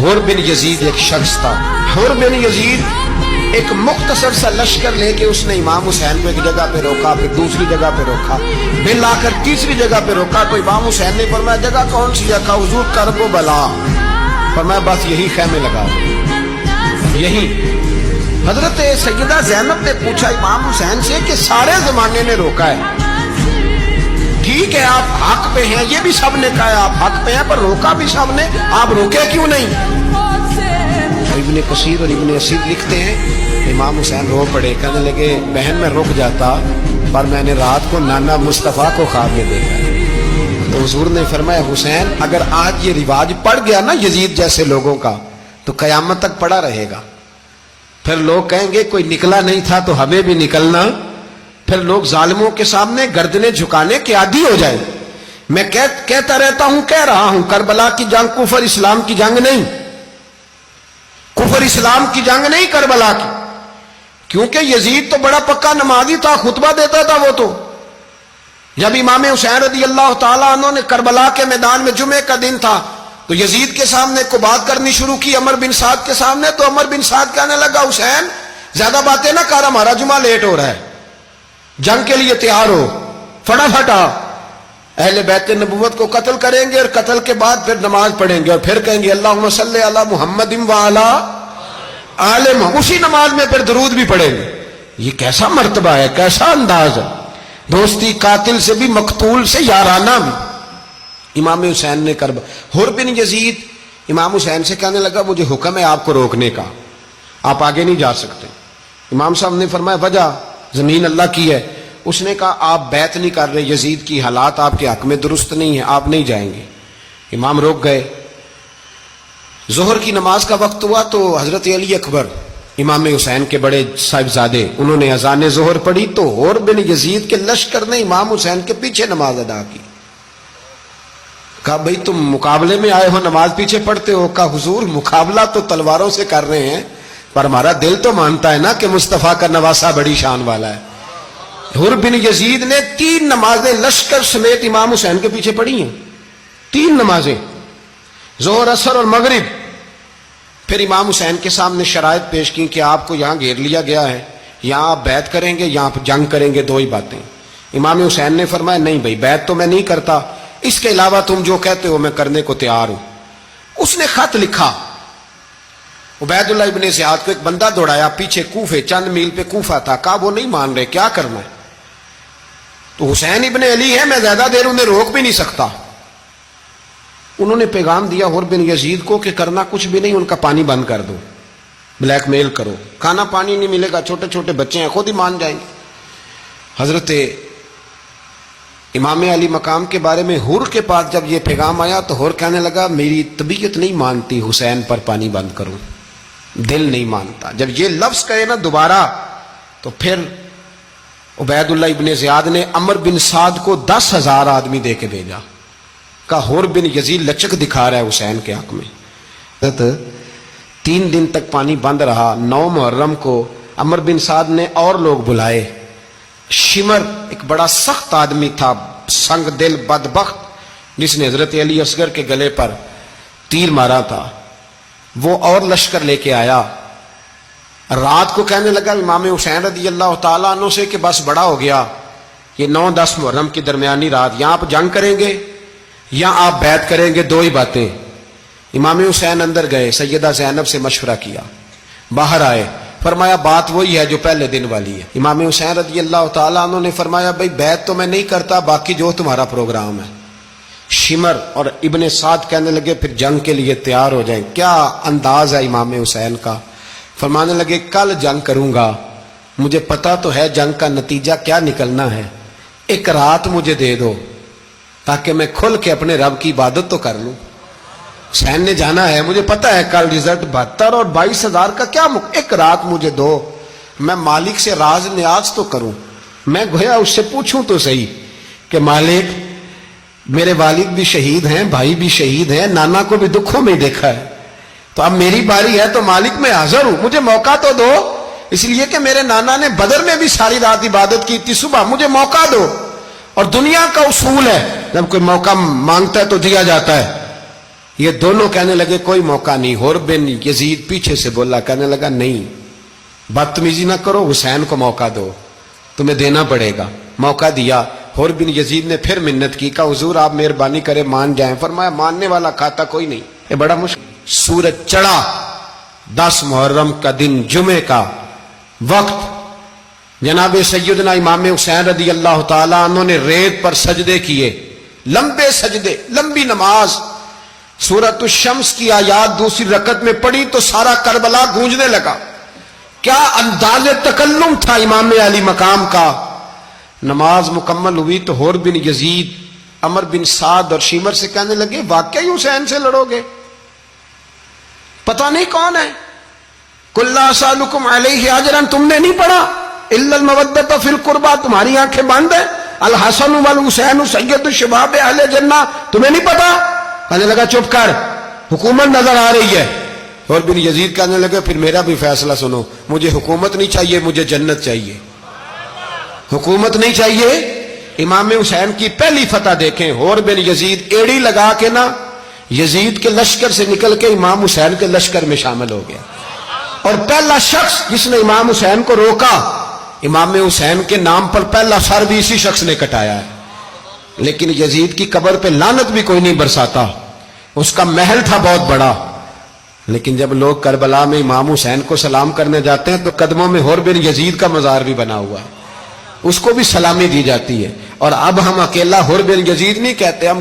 حر بن یزید ایک شخص تھا. حر بن یزید ایک مختصر سا لشکر لے کے اس نے امام حسین کو ایک جگہ پہ روکا، پھر دوسری جگہ پہ روکا، پھر لا کر تیسری جگہ پہ روکا. تو امام حسین نے فرمایا جگہ کون سی ہے؟ کہا حضور کرب و بلا. فرمایا بس یہی خیمے لگا یہی. حضرت سیدہ زینب نے پوچھا امام حسین سے کہ سارے زمانے نے روکا ہے، ٹھیک ہے آپ حق پہ ہیں، یہ بھی سب نے کہا ہے آپ حق پہ ہیں، پر روکا بھی سب نے، آپ روکے کیوں نہیں؟ ابن کثیر اور ابن اسیر لکھتے ہیں امام حسین رو پڑے، کہنے لگے بہن میں رک جاتا پر میں نے رات کو نانا مصطفیٰ کو خواب میں دیکھا. تو حضور نے فرمایا حسین اگر آج یہ رواج پڑ گیا نا یزید جیسے لوگوں کا تو قیامت تک پڑا رہے گا. پھر لوگ کہیں گے کوئی نکلا نہیں تھا تو ہمیں بھی نکلنا. پھر لوگ ظالموں کے سامنے گردنیں جھکانے کے عادی ہو جائیں. میں کہتا رہتا ہوں، کہہ رہا ہوں، کربلا کی جنگ کفر اسلام کی جنگ نہیں، کفر اسلام کی جنگ نہیں کربلا کی. کیونکہ یزید تو بڑا پکا نمازی تھا، خطبہ دیتا تھا. وہ تو جب امام حسین رضی اللہ تعالیٰ عنہ نے کربلا کے میدان میں جمعے کا دن تھا تو یزید کے سامنے کو بات کرنی شروع کی، عمر بن سعد کے سامنے. تو عمر بن سعد کہنے لگا حسین زیادہ باتیں نہ کر، ہمارا جمعہ لیٹ ہو رہا ہے، جنگ کے لیے تیار ہو فٹافٹ آ. اہل بیت نبوت کو قتل کریں گے اور قتل کے بعد پھر نماز پڑھیں گے اور پھر کہیں گے اللہم صلی علی محمد وعلی آل محمد، اسی نماز میں پھر درود بھی پڑھیں گے. یہ کیسا مرتبہ ہے، کیسا انداز ہے، دوستی قاتل سے بھی مقتول سے یارانہ بھی. امام حسین نے حر بن یزید امام حسین سے کہنے لگا مجھے حکم ہے آپ کو روکنے کا، آپ آگے نہیں جا سکتے. امام صاحب نے فرمایا وجہ؟ زمین اللہ کی ہے. اس نے کہا آپ بیعت نہیں کر رہے، یزید کی حالات آپ کے حق میں درست نہیں ہیں، آپ نہیں جائیں گے. امام روک گئے. ظہر کی نماز کا وقت ہوا تو حضرت علی اکبر امام حسین کے بڑے صاحبزادے انہوں نے اذان ظہر پڑھی تو حر بن یزید کے لشکر نے امام حسین کے پیچھے نماز ادا کی. کہا بھئی تم مقابلے میں آئے ہو نماز پیچھے پڑھتے ہو؟ کہا حضور مقابلہ تو تلواروں سے کر رہے ہیں پر ہمارا دل تو مانتا ہے نا کہ مصطفیٰ کا نواسہ بڑی شان والا ہے. حر بن یزید نے 3 نمازیں لشکر سمیت امام حسین کے پیچھے پڑھی ہیں، 3 نمازیں، ظہر اثر اور مغرب. پھر امام حسین کے سامنے شرائط پیش کی کہ آپ کو یہاں گھیر لیا گیا ہے، یہاں آپ بیعت کریں گے، یہاں جنگ کریں گے، 2 ہی باتیں. امام حسین نے فرمایا نہیں بھائی بیعت تو میں نہیں کرتا، اس کے علاوہ تم جو کہتے ہو میں کرنے کو تیار ہوں. اس نے خط لکھا عبید اللہ ابن زیاد کو، ایک بندہ دوڑایا پیچھے کوفے، چند میل پہ کوفہ تھا. کہا وہ نہیں مان رہے، کیا کرنا ہے؟ تو حسین ابن علی ہے، میں زیادہ دیر انہیں روک بھی نہیں سکتا. انہوں نے پیغام دیا حر بن یزید کو کہ کرنا کچھ بھی نہیں، ان کا پانی بند کر دو، بلیک میل کرو، کھانا پانی نہیں ملے گا، چھوٹے چھوٹے بچے ہیں خود ہی مان جائیں گے. حضرت امام علی مقام کے بارے میں حر کے پاس جب یہ پیغام آیا تو حر کہنے لگا میری طبیعت نہیں مانتی حسین پر پانی بند کروں، دل نہیں مانتا. جب یہ لفظ کہے نا دوبارہ تو پھر عبید اللہ ابن زیاد نے عمر بن سعد کو 10,000 آدمی دے کے بھیجا. کہا حر بن یزید لچک دکھا رہا ہے حسین کے حق میں. 3 دن تک پانی بند رہا. 9 محرم کو عمر بن سعد نے اور لوگ بلائے. شمر ایک بڑا سخت آدمی تھا، سنگ دل بدبخت، جس نے حضرت علی اصغر کے گلے پر تیر مارا تھا، وہ اور لشکر لے کے آیا. رات کو کہنے لگا امام حسین رضی اللہ تعالیٰ عنہ سے کہ بس بڑا ہو گیا، یہ 9-10 محرم کی درمیانی رات، یہاں آپ جنگ کریں گے یا آپ بیعت کریں گے، 2 ہی باتیں. امام حسین اندر گئے، سیدہ زینب سے مشورہ کیا، باہر آئے، فرمایا بات وہی ہے جو پہلے دن والی ہے. امام حسین رضی اللہ تعالیٰ عنہ نے فرمایا بھائی بیعت تو میں نہیں کرتا، باقی جو تمہارا پروگرام ہے. شمر اور ابن سعد کہنے لگے پھر جنگ کے لیے تیار ہو جائیں. کیا انداز ہے امام حسین کا. فرمانے لگے کل جنگ کروں گا، مجھے پتا تو ہے جنگ کا نتیجہ کیا نکلنا ہے، 1 رات مجھے دے دو تاکہ میں کھل کے اپنے رب کی عبادت تو کر لوں. حسین نے جانا ہے، مجھے پتا ہے کل رزلٹ 72 اور 22,000 کا کیا 1 رات مجھے دو، میں مالک سے راز نیاز تو کروں. میں گویا اس سے پوچھوں تو صحیح کہ مالک میرے والد بھی شہید ہیں، بھائی بھی شہید ہیں، نانا کو بھی دکھوں میں دیکھا ہے، تو اب میری باری ہے تو مالک میں حاضر ہوں، مجھے موقع تو دو. اس لیے کہ میرے نانا نے بدر میں بھی ساری رات عبادت کی تھی، صبح مجھے موقع دو. اور دنیا کا اصول ہے جب کوئی موقع مانگتا ہے تو دیا جاتا ہے. یہ دونوں کہنے لگے کوئی موقع نہیں. حر بن یزید پیچھے سے بولا, کہنے لگا نہیں بدتمیزی نہ کرو, حسین کو موقع دو, تمہیں دینا پڑے گا. موقع دیا. حر بن یزید نے پھر منت کی, کہا حضور آپ مہربانی کرے مان جائیں. فرمایا ماننے والا کھاتا کوئی نہیں. یہ بڑا مشکل. سورج چڑھا, 10 محرم کا دن, جمعے کا وقت. جناب سیدنا امام حسین رضی اللہ تعالیٰ عنہ نے ریت پر سجدے کیے, لمبے سجدے, لمبی نماز. سورۃ الشمس کی آیات دوسری رکعت میں پڑھی تو سارا کربلا گونجنے لگا. کیا انداز تکلم تھا امام علی مقام کا. نماز مکمل ہوئی تو حر بن یزید, عمر بن سعد اور شیمر سے کہنے لگے واقعی حسین سے لڑو گے؟ پتہ نہیں کون ہے. قل لا اسالکم علیہ اجرا, تم نے نہیں پڑھا الا المودۃ فی القربى, تمہاری آنکھیں بند ہیں. الحسن والحسین سید الشباب اہل جنہ, تمہیں نہیں پتا؟ کہنے لگا چپ کر, حکومت نظر آ رہی ہے. اور بن یزید کہنے لگے پھر میرا بھی فیصلہ سنو, مجھے حکومت نہیں چاہیے, مجھے جنت چاہیے. حکومت نہیں چاہیے. امام حسین کی پہلی فتح دیکھیں, اور بن یزید ایڑی لگا کے نا یزید کے لشکر سے نکل کے امام حسین کے لشکر میں شامل ہو گیا. اور پہلا شخص جس نے امام حسین کو روکا, امام حسین کے نام پر پہلا سر بھی اسی شخص نے کٹایا ہے. لیکن یزید کی قبر پہ لعنت بھی کوئی نہیں برساتا, اس کا محل تھا بہت بڑا. لیکن جب لوگ کربلا میں امام حسین کو سلام کرنے جاتے ہیں تو قدموں میں حر بن یزید کا مزار بھی بنا ہوا ہے, اس کو بھی سلامی دی جاتی ہے. اور اب ہم اکیلا حر بن یزید نہیں کہتے, ہم